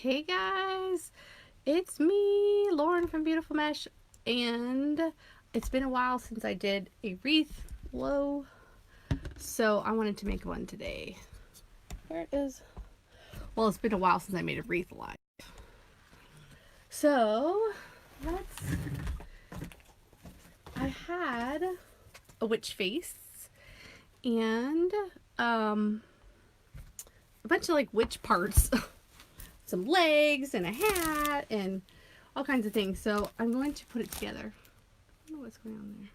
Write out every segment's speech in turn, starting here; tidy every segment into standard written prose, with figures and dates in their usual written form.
Hey guys, it's me, Lauren from Beautiful Mesh, and it's been a while since I did a wreath low, so I wanted to make one today. There it is. Well, it's been a while since I made a wreath live. So, I had a witch face and a bunch of like witch parts. Some legs and a hat and all kinds of things. So I'm going to put it together. I don't know what's going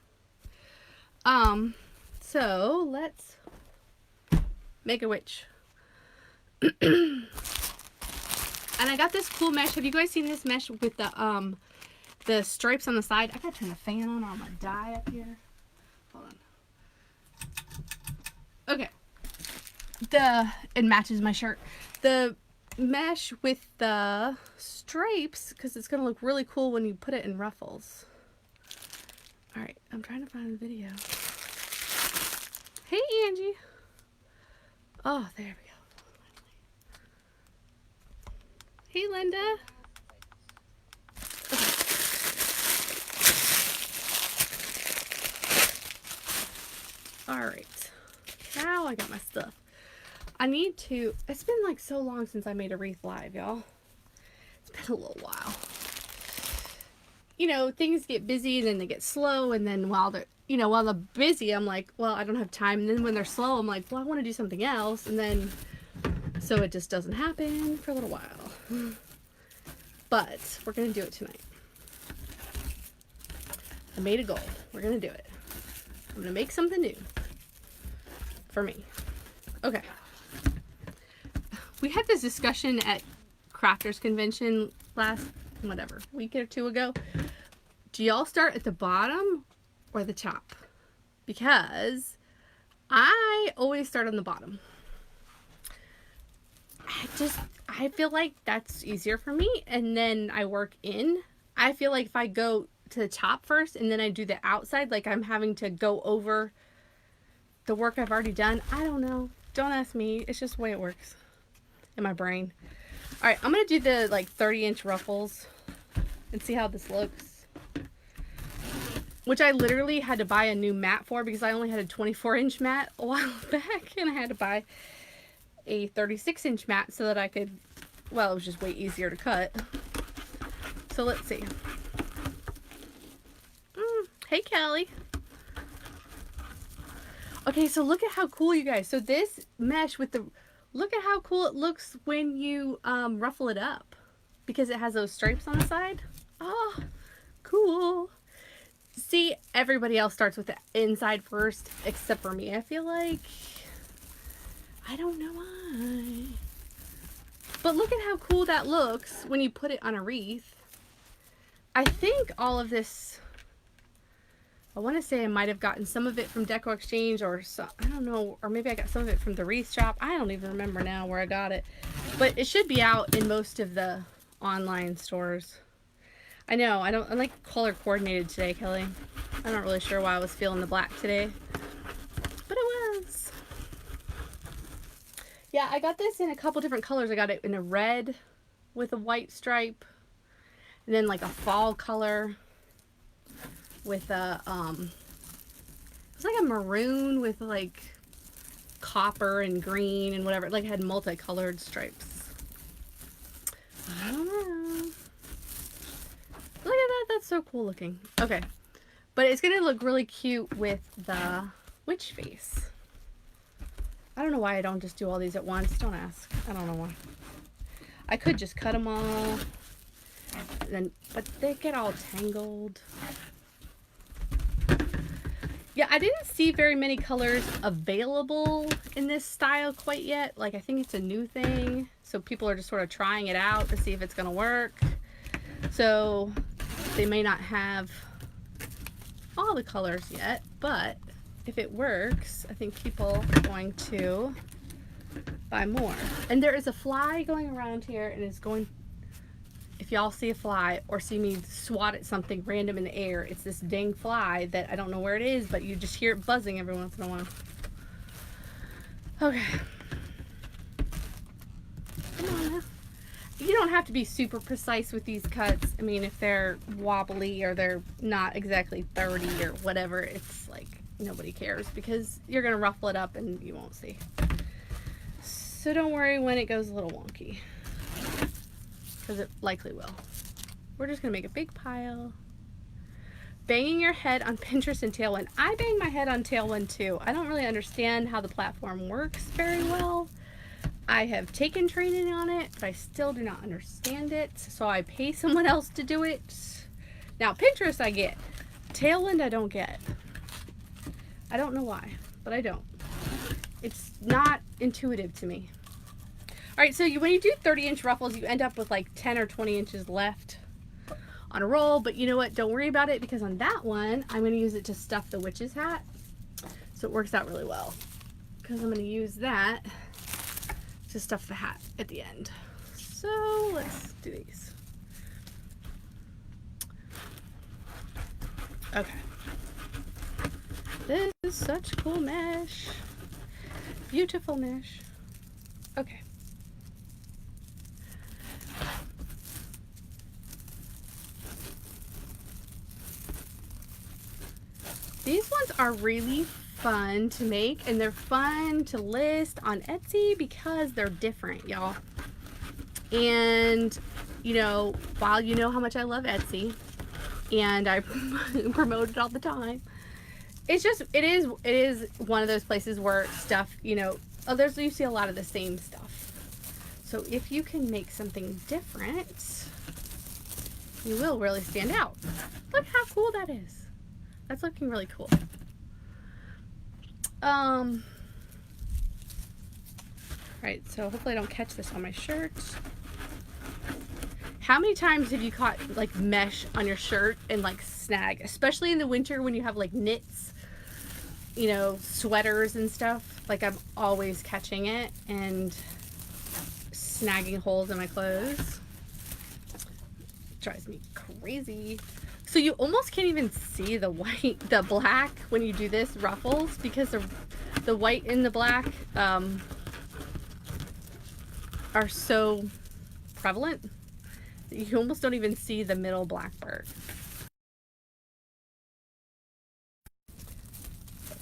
on there. So let's make a witch. And I got this cool mesh. Have you guys seen this mesh with the stripes on the side? I gotta turn the fan on or I'm gonna die up here. Hold on. Okay. It matches my shirt. The mesh with the stripes, because it's going to look really cool when you put it in ruffles. Alright, I'm trying to find the video. Hey Angie. Oh, there we go. Hey Linda. Okay. Alright, now I got my stuff. I need to, it's been like so long since I made a wreath live, y'all. It's been a little while. You know, things get busy and then they get slow, and then while they're busy, I'm like, well, I don't have time. And then when they're slow, I'm like, well, I want to do something else. And then, so it just doesn't happen for a little while. But we're going to do it tonight. I made a goal. We're going to do it. I'm going to make something new for me. Okay. We had this discussion at Crafters Convention last, week or two ago. Do y'all start at the bottom or the top? Because I always start on the bottom. I feel like that's easier for me, and then I work in. I feel like if I go to the top first and then I do the outside, like I'm having to go over the work I've already done. I don't know. Don't ask me. It's just the way it works in my brain. Alright, I'm going to do the like 30-inch ruffles and see how this looks. Which I literally had to buy a new mat for because I only had a 24-inch mat a while back, and I had to buy a 36-inch mat so that I could, well, it was just way easier to cut. So let's see. Hey Kelly. Okay, so look at how cool, you guys. So this mesh with the, look at how cool it looks when you ruffle it up, because it has those stripes on the side. Oh, cool. See, everybody else starts with the inside first except for me. I feel like, I don't know why. But look at how cool that looks when you put it on a wreath. I think all of this, I want to say I might have gotten some of it from Deco Exchange, or so, I don't know, or maybe I got some of it from the wreath shop. I don't even remember now where I got it, but it should be out in most of the online stores. I know, I'm like color coordinated today, Kelly. I'm not really sure why I was feeling the black today, but it was. Yeah, I got this in a couple different colors. I got it in a red with a white stripe, and then like a fall color with a it's like a maroon with like copper and green and whatever. Like it had multicolored stripes. I don't know. Look at that. That's so cool looking. Okay, but it's gonna look really cute with the witch face. I don't know why I don't just do all these at once. Don't ask. I don't know why. I could just cut them all, and then, but they get all tangled. Yeah, I didn't see very many colors available in this style quite yet. Like, I think it's a new thing, so people are just sort of trying it out to see if it's gonna work. So they may not have all the colors yet, but if it works, I think people are going to buy more. And there is a fly going around here, and it's going, if y'all see a fly or see me swat at something random in the air, it's this dang fly that I don't know where it is, but you just hear it buzzing every once in a while. Okay. Come on now. You don't have to be super precise with these cuts. I mean, if they're wobbly or they're not exactly 30 or whatever, it's like nobody cares because you're going to ruffle it up and you won't see. So don't worry when it goes a little wonky, because it likely will. We're just going to make a big pile. Banging your head on Pinterest and Tailwind. I bang my head on Tailwind too. I don't really understand how the platform works very well. I have taken training on it, but I still do not understand it. So I pay someone else to do it. Now Pinterest I get. Tailwind I don't get. I don't know why, but I don't. It's not intuitive to me. All right, so when you do 30-inch ruffles, you end up with like 10 or 20 inches left on a roll, but you know what? Don't worry about it, because on that one, I'm going to use it to stuff the witch's hat. So it works out really well, because I'm going to use that to stuff the hat at the end. So let's do these. Okay. This is such cool mesh. Beautiful mesh. Okay. These ones are really fun to make, and they're fun to list on Etsy because they're different, y'all. And you know, while you know how much I love Etsy and I promote it all the time, it's just, it is one of those places where stuff, you know, you see a lot of the same stuff. So if you can make something different, you will really stand out. Look how cool that is. That's looking really cool. Right, so hopefully I don't catch this on my shirt. How many times have you caught like mesh on your shirt and like snag, especially in the winter when you have like knits, you know, sweaters and stuff? Like I'm always catching it and snagging holes in my clothes. It drives me crazy. So you almost can't even see the white, the black when you do this ruffles, because the white and the black are so prevalent that you almost don't even see the middle black part.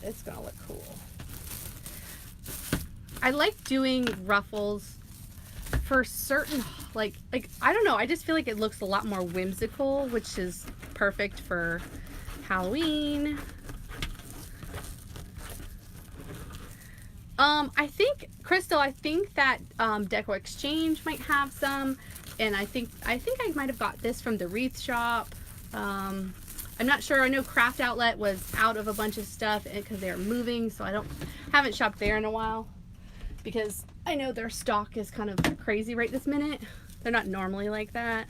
It's gonna look cool. I like doing ruffles for certain, like I don't know, I just feel like it looks a lot more whimsical, which is perfect for Halloween. I think, Crystal, I think that Deco Exchange might have some, and I think I might have got this from the Wreath shop. I'm not sure. I know Craft Outlet was out of a bunch of stuff because they're moving, so haven't shopped there in a while, because I know their stock is kind of crazy right this minute. They're not normally like that.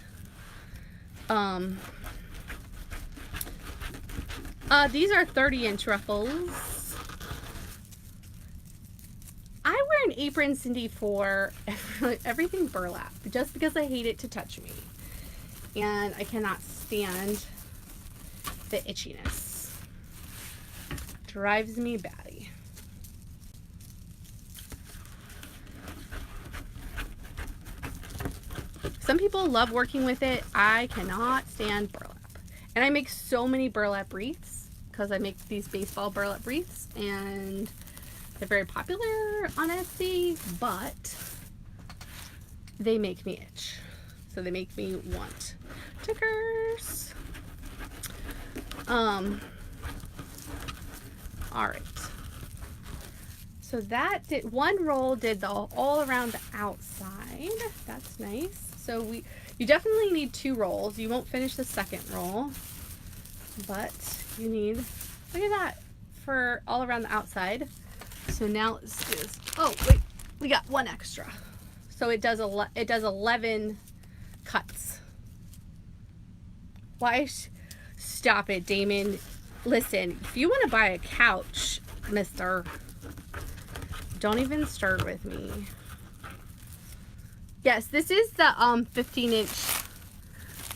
These are 30-inch ruffles. I wear an apron, Cindy, for everything burlap, just because I hate it to touch me. And I cannot stand the itchiness. Drives me batty. Some people love working with it. I cannot stand burlap. And I make so many burlap wreaths because I make these baseball burlap wreaths, and they're very popular on Etsy, but they make me itch. So they make me want to curse. All right. So that did, one roll did the all around the outside. That's nice. So you definitely need 2 rolls. You won't finish the second roll, but you need, look at that, for all around the outside. So now let's do this. Oh wait, we got 1 extra. So it does 11 cuts. Why? Stop it, Damon. Listen, if you want to buy a couch, mister, don't even start with me. Yes, this is the 15-inch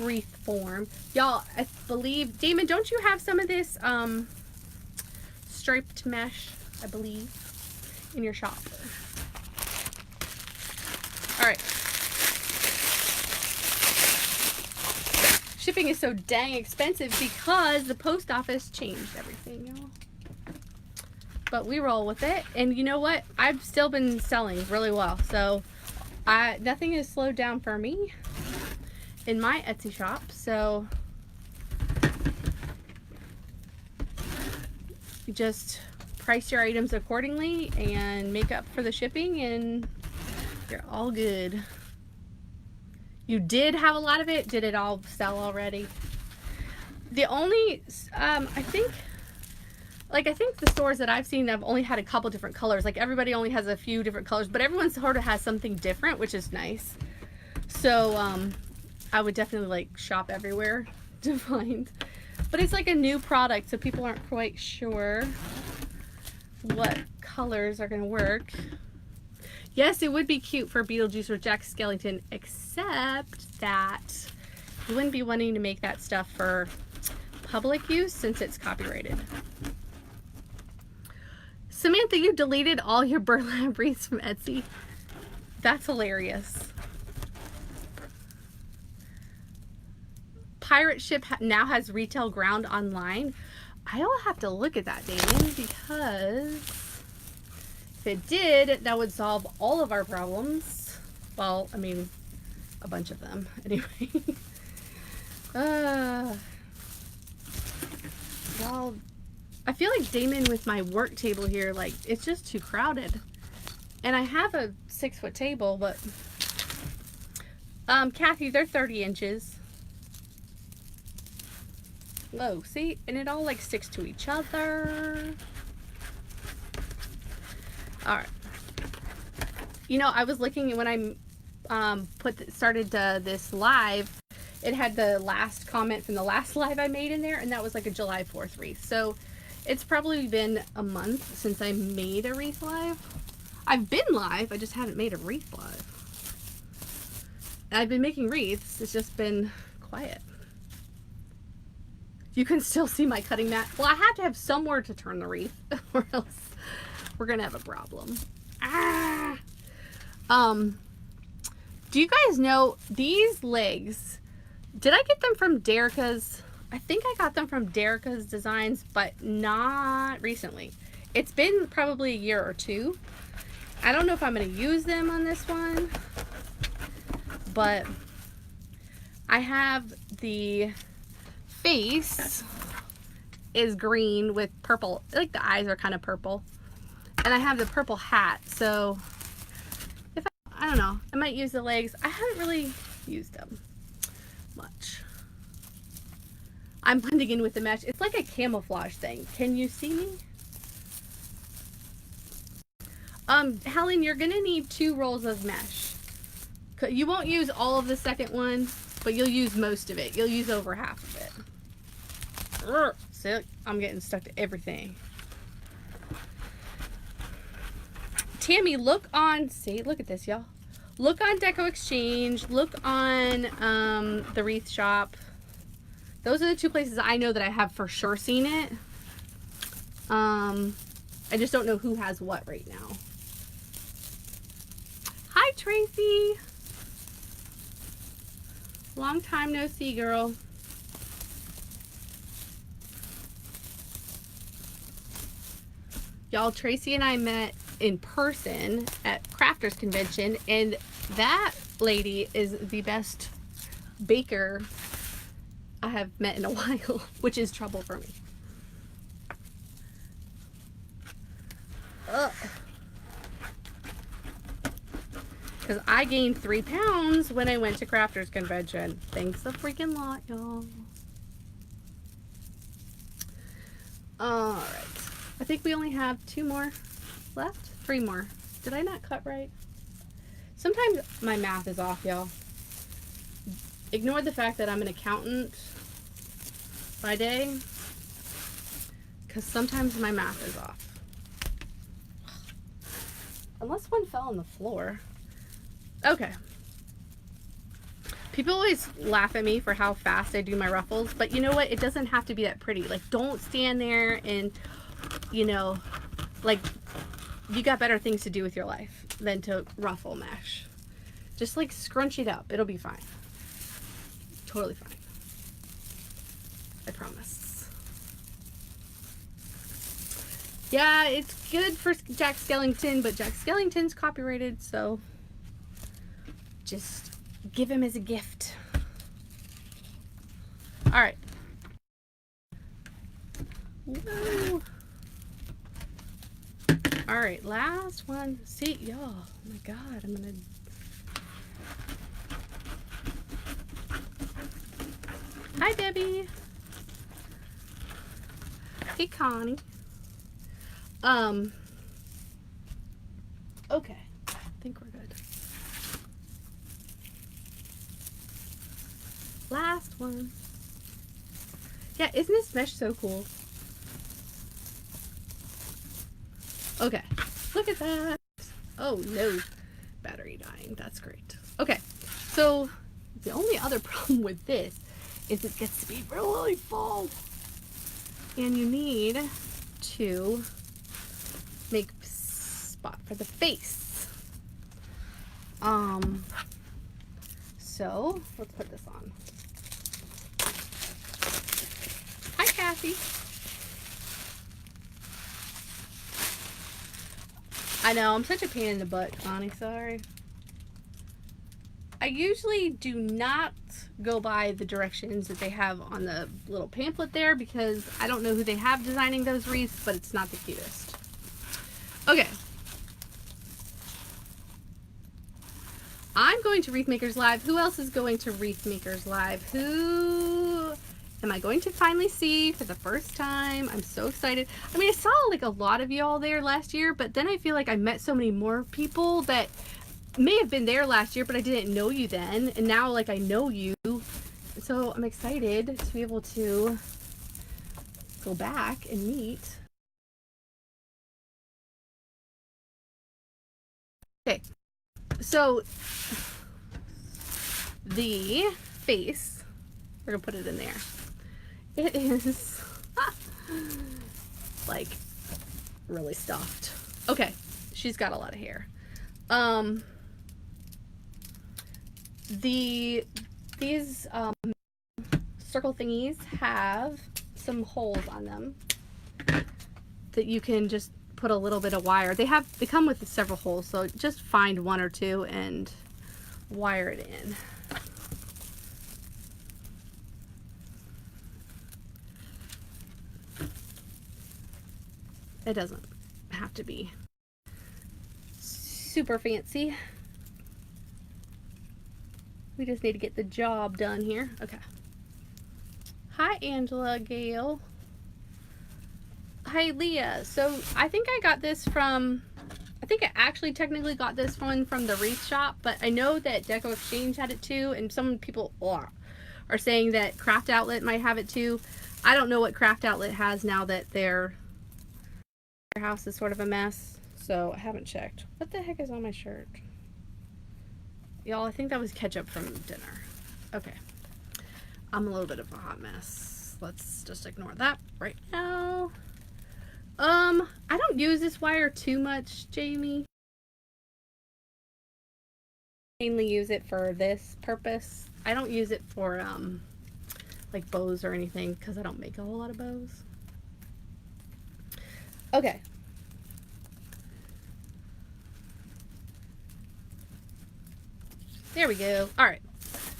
wreath form. Y'all, I believe, Damon, don't you have some of this striped mesh, I believe, in your shop? All right. shipping is so dang expensive because the post office changed everything, y'all. But we roll with it. And you know what? I've still been selling really well. So nothing has slowed down for me in my Etsy shop. So you just price your items accordingly and make up for the shipping and you're all good. You did have a lot of it. Did it all sell already? The only, I think the stores that I've seen have only had a couple different colors. Like everybody only has a few different colors, but everyone sort of has something different, which is nice. So I would definitely like shop everywhere to find. But it's like a new product, so people aren't quite sure what colors are going to work. Yes, it would be cute for Beetlejuice or Jack Skellington, except that you wouldn't be wanting to make that stuff for public use since it's copyrighted. Samantha, you deleted all your burlap wreaths from Etsy. That's hilarious. Pirate Ship now has retail ground online. I'll have to look at that, Damon, because if it did, that would solve all of our problems. Well, I mean, a bunch of them. Anyway. Well, I feel like Damon with my work table here, like, it's just too crowded. And I have a 6-foot table, but Kathy, they're 30 inches. Whoa, see? And it all like sticks to each other. Alright. You know, I was looking when I started this live, it had the last comment from the last live I made in there, and that was like a July 4th wreath. So it's probably been a month since I made a wreath live. I've been live, I just haven't made a wreath live. I've been making wreaths, it's just been quiet. You can still see my cutting mat. Well, I have to have somewhere to turn the wreath or else we're gonna have a problem. Do you guys know these legs? Did I get them from Derica's? I think I got them from Derica's Designs, but not recently. It's been probably a year or two. I don't know if I'm gonna use them on this one, but I have the face is green with purple, like the eyes are kind of purple, and I have the purple hat, so if I don't know, I might use the legs. I haven't really used them much. I'm blending in with the mesh. It's like a camouflage thing. Can you see me? Helen, you're gonna need 2 rolls of mesh. You won't use all of the second one, but you'll use most of it. You'll use over half of it. See, I'm getting stuck to everything. Tammy, look on, see, look at this, y'all. Look on Deco Exchange. Look on the Wreath Shop. Those are the 2 places I know that I have for sure seen it. I just don't know who has what right now. Hi, Tracy. Long time no see, girl. Y'all, Tracy and I met in person at Crafters Convention, and that lady is the best baker I have met in a while, which is trouble for me. Because I gained 3 pounds when I went to Crafters Convention. Thanks a freaking lot, y'all. Alright. I think we only have 2 more left. 3 more. Did I not cut right? Sometimes my math is off, y'all. Ignore the fact that I'm an accountant by day, because sometimes my math is off. Unless one fell on the floor. Okay. People always laugh at me for how fast I do my ruffles, but you know what? It doesn't have to be that pretty. Like, don't stand there and, you know, like, you got better things to do with your life than to ruffle mesh. Just like scrunch it up. It'll be fine. Totally fine. I promise. Yeah, it's good for Jack Skellington, but Jack Skellington's copyrighted, so just give him as a gift. All right. Woo. All right, last one. See, y'all. Oh my God, I'm gonna. Hi, Debbie. Hey, Connie. Okay, I think we're good. Last one. Yeah, isn't this mesh so cool? Okay, look at that. Oh no, battery dying. That's great. Okay, so the only other problem with this is it gets to be really full, and you need to make a spot for the face. So let's put this on. Hi, Kathy. I know, I'm such a pain in the butt, Connie, sorry. I usually do not go by the directions that they have on the little pamphlet there because I don't know who they have designing those wreaths, but it's not the cutest. Okay. I'm going to Wreath Makers Live. Who else is going to Wreath Makers Live? Who am I going to finally see for the first time? I'm so excited. I mean, I saw like a lot of y'all there last year, but then I feel like I met so many more people that may have been there last year, but I didn't know you then. And now like I know you. So I'm excited to be able to go back and meet. Okay. So the face, we're gonna put it in there. It is like really stuffed. Okay, she's got a lot of hair. These circle thingies have some holes on them that you can just put a little bit of wire. They come with several holes, so just find one or two and wire it in. It doesn't have to be super fancy. We just need to get the job done here. Okay. Hi, Angela Gale. Hi, Leah. So I think I got this from, I think I actually technically got this one from the Wreath shop, but I know that Deco Exchange had it too, and some people are saying that Craft Outlet might have it too. I don't know what Craft Outlet has now that their house is sort of a mess, so I haven't checked. What the heck is on my shirt? Y'all, I think that was ketchup from dinner. Okay. I'm a little bit of a hot mess. Let's just ignore that right now. I don't use this wire too much, Jamie. I mainly use it for this purpose. I don't use it for like bows or anything because I don't make a whole lot of bows. Okay. There we go. All right.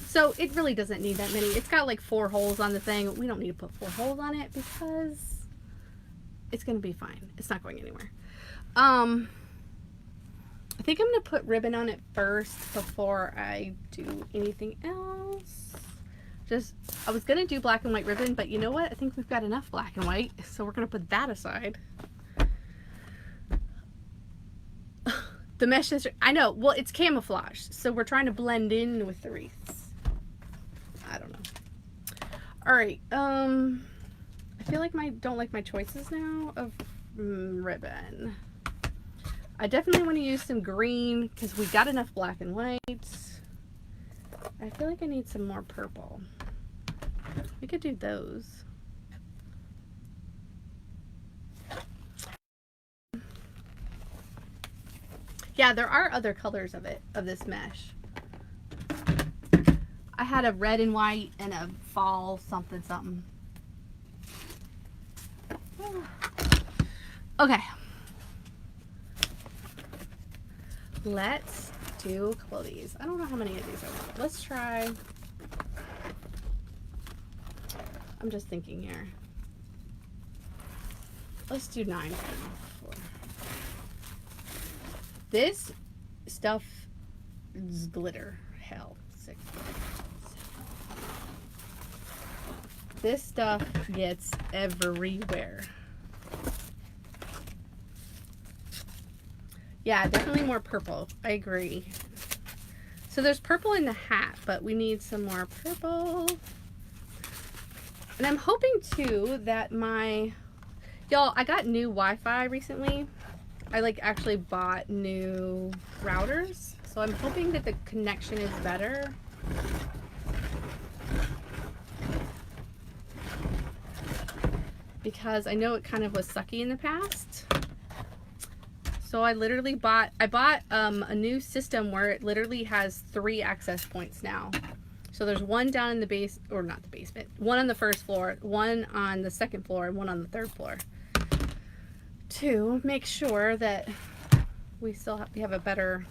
So it really doesn't need that many. It's got like 4 holes on the thing. We don't need to put 4 holes on it because it's going to be fine. It's not going anywhere. I think I'm going to put ribbon on it first before I do anything else. I was going to do black and white ribbon, but you know what? I think we've got enough black and white, so we're going to put that aside. The mesh is, I know, well, it's camouflage, so we're trying to blend in with the wreaths. I don't know. All right, I feel like don't like my choices now of ribbon. I definitely want to use some green because we got enough black and white. I feel like I need some more purple. We could do those. Yeah, there are other colors of this mesh. I had a red and white and a fall something something. Okay. Let's do a couple of these. I don't know how many of these I want. Let's try. I'm just thinking here. Let's do 9 for now. This stuff is glitter. Hell. 6. This stuff gets everywhere. Yeah, definitely more purple. I agree. So there's purple in the hat, but we need some more purple. And I'm hoping too that y'all, I got new Wi-Fi recently. I like actually bought new routers. So I'm hoping that the connection is better. Because I know it kind of was sucky in the past. So I literally bought a new system where it literally has 3 access points now. So there's one down in the base, or not the basement, one on the first floor, one on the second floor, and one on the third floor. To make sure that we have a better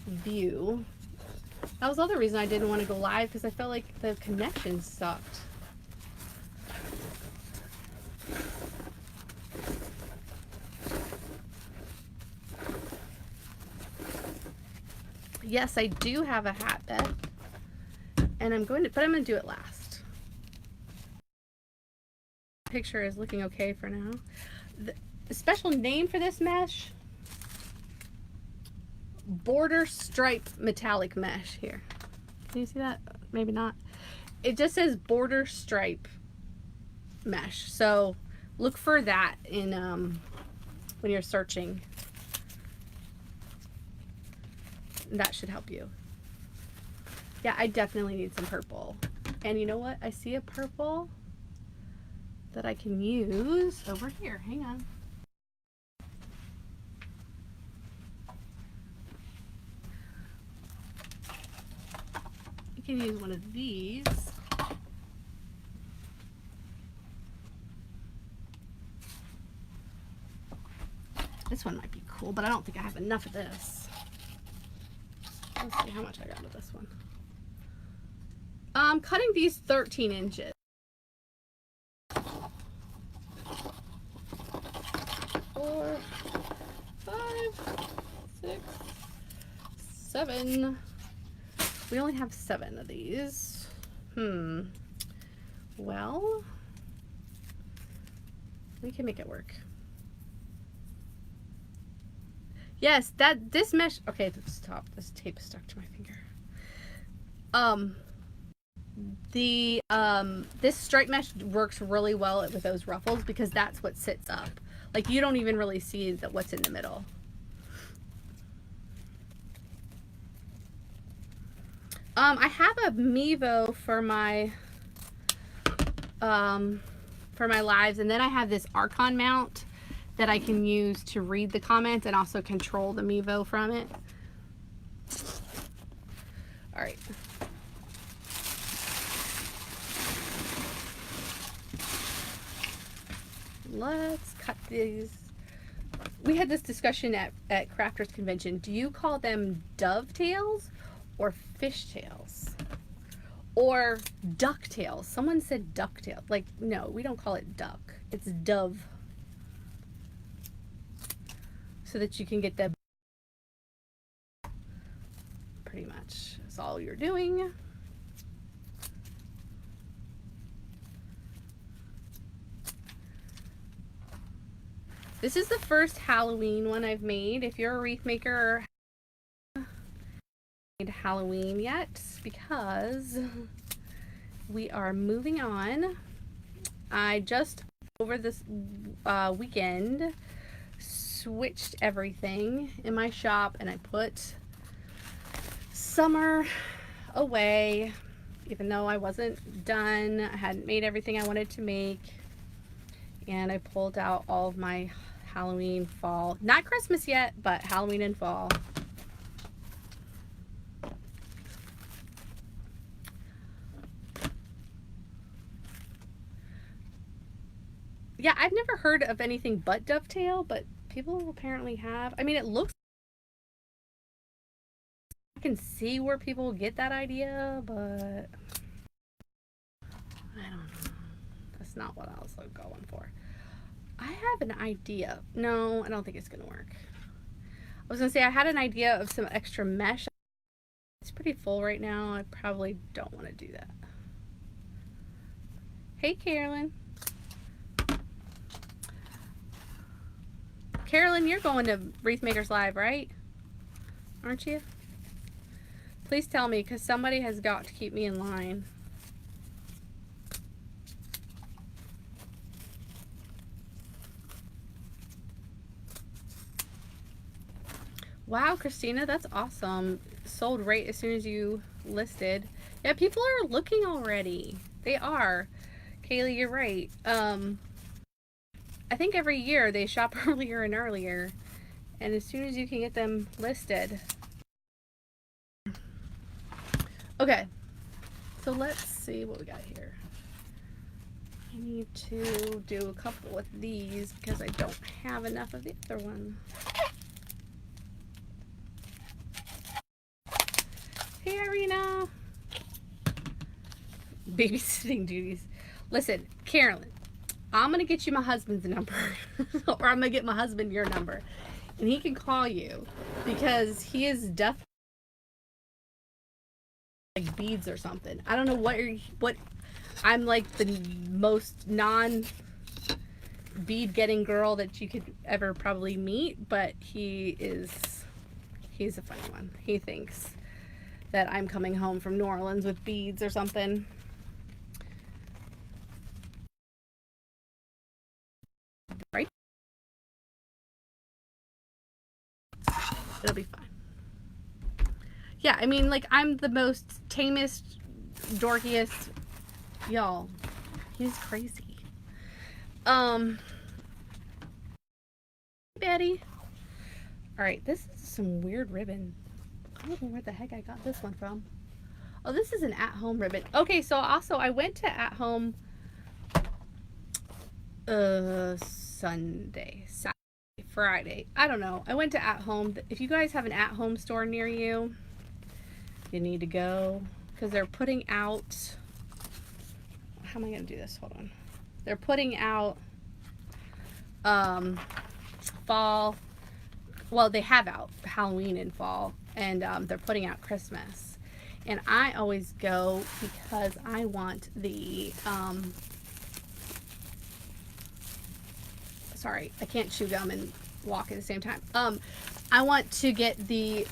view. That was the other reason I didn't want to go live, because I felt like the connection sucked. Yes, I do have a hat bed, and I'm going to do it last. Picture is looking okay for now. The special name for this mesh, border stripe metallic mesh. Here, can you see that? Maybe not. It just says border stripe mesh, so look for that in when you're searching. That should help you. Yeah, I definitely need some purple. And you know what? I see a purple that I can use over here. Hang on. You can use one of these. This one might be cool, but I don't think I have enough of this. Let's see how much I got with this one. I'm cutting these 13 inches. 4, 5, 6, 7. We only have 7 of these. Well, we can make it work. Yes, this mesh. Okay, stop. This tape is stuck to my finger. This stripe mesh works really well with those ruffles because that's what sits up. Like, you don't even really see what's in the middle. I have a Mevo for my lives, and then I have this Archon mount that I can use to read the comments and also control the Mevo from it. All right. Let's cut these. We had this discussion at Crafters Convention. Do you call them dovetails or fishtails? Or ducktails? Someone said ducktail. Like, no, we don't call it duck. It's dove. So that you can get the, pretty much that's all you're doing. This is the first Halloween one I've made. If you're a wreath maker, haven't made Halloween yet, because we are moving on. I just over this weekend switched everything in my shop, and I put summer away, even though I wasn't done. I hadn't made everything I wanted to make, and I pulled out all of my Halloween, fall, not Christmas yet, but Halloween and fall. Yeah, I've never heard of anything but dovetail, but people apparently have. I mean, it looks, I can see where people get that idea, but I don't know. That's not what I was going for. I have an idea. No, I don't think it's going to work. I was going to say I had an idea of some extra mesh. It's pretty full right now. I probably don't want to do that. Hey, Carolyn. Carolyn, you're going to Wreath Makers Live, right? Aren't you? Please tell me, because somebody has got to keep me in line. Wow, Christina, that's awesome. Sold right as soon as you listed. Yeah, people are looking already. They are. Kaylee, you're right. I think every year they shop earlier and earlier. And as soon as you can get them listed. Okay. So let's see what we got here. I need to do a couple with these because I don't have enough of the other one. Hey, Irina. Babysitting duties. Listen, Carolyn, I'm going to get you my husband's number. Or I'm going to get my husband your number. And he can call you because he is definitely like beads or something. I don't know what I'm like the most non bead getting girl that you could ever probably meet, but he's a funny one. He thinks that I'm coming home from New Orleans with beads or something. Right? It'll be fine. Yeah, I mean, like, I'm the most tamest, dorkiest, y'all. He's crazy. Betty. Alright, this is some weird ribbon. I don't know where the heck I got this one from. Oh, this is an at-home ribbon. Okay, so also I went to at-home Sunday, Saturday, Friday. I don't know. I went to at-home. If you guys have an at-home store near you, you need to go because they're putting out, how am I going to do this? Hold on. They're putting out fall, well, they have out Halloween and fall, and they're putting out Christmas. And I always go because I want the, sorry, I can't chew gum and walk at the same time. I want to get the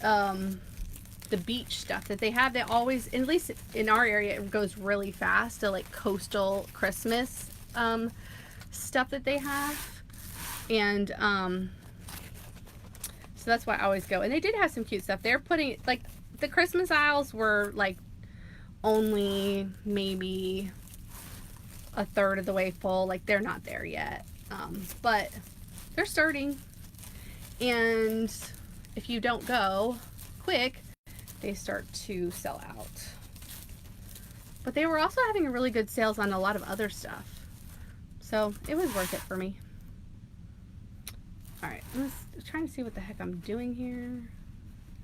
beach stuff that they have. They always, at least in our area, it goes really fast. The like coastal Christmas stuff that they have. And so that's why I always go. And they did have some cute stuff. They're putting, like, the Christmas aisles were like only maybe a third of the way full. Like, they're not there yet. But they're starting. And if you don't go quick, they start to sell out. But they were also having really good sales on a lot of other stuff. So it was worth it for me. Alright, I'm trying to see what the heck I'm doing here.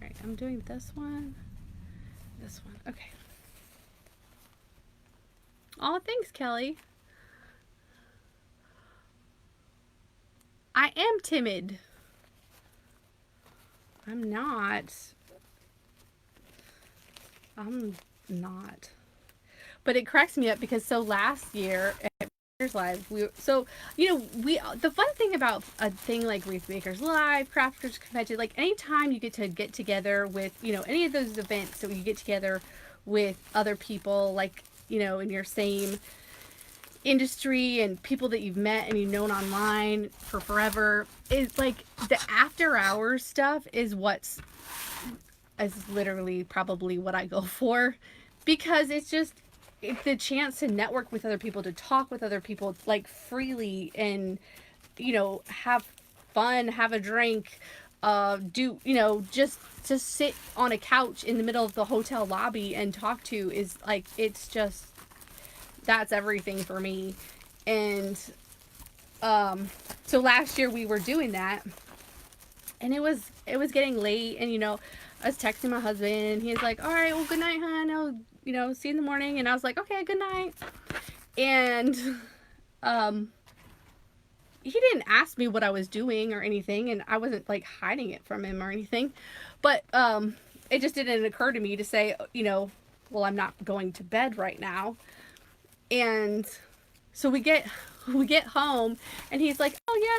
Alright, I'm doing this one. This one. Okay. Oh, thanks, Kelly. I am timid. I'm not. But it cracks me up because so last year at Makers Live, the fun thing about a thing like Wreath Makers Live, Crafters Convention, like anytime you get together with, any of those events that you get together with other people, like, in your same industry and people that you've met and you've known online for forever, is like the after hours stuff is literally probably what I go for, because it's the chance to network with other people, to talk with other people like freely, and have fun, have a drink, just to sit on a couch in the middle of the hotel lobby and talk to is like, that's everything for me. And So last year we were doing that, and it was getting late, and I was texting my husband, and he was like, "All right, well, good night, hon. I'll see you in the morning." And I was like, "Okay, good night." And um, he didn't ask me what I was doing or anything, and I wasn't like hiding it from him or anything, but it just didn't occur to me to say, well, I'm not going to bed right now. And so we get home, and he's like, "Oh yeah,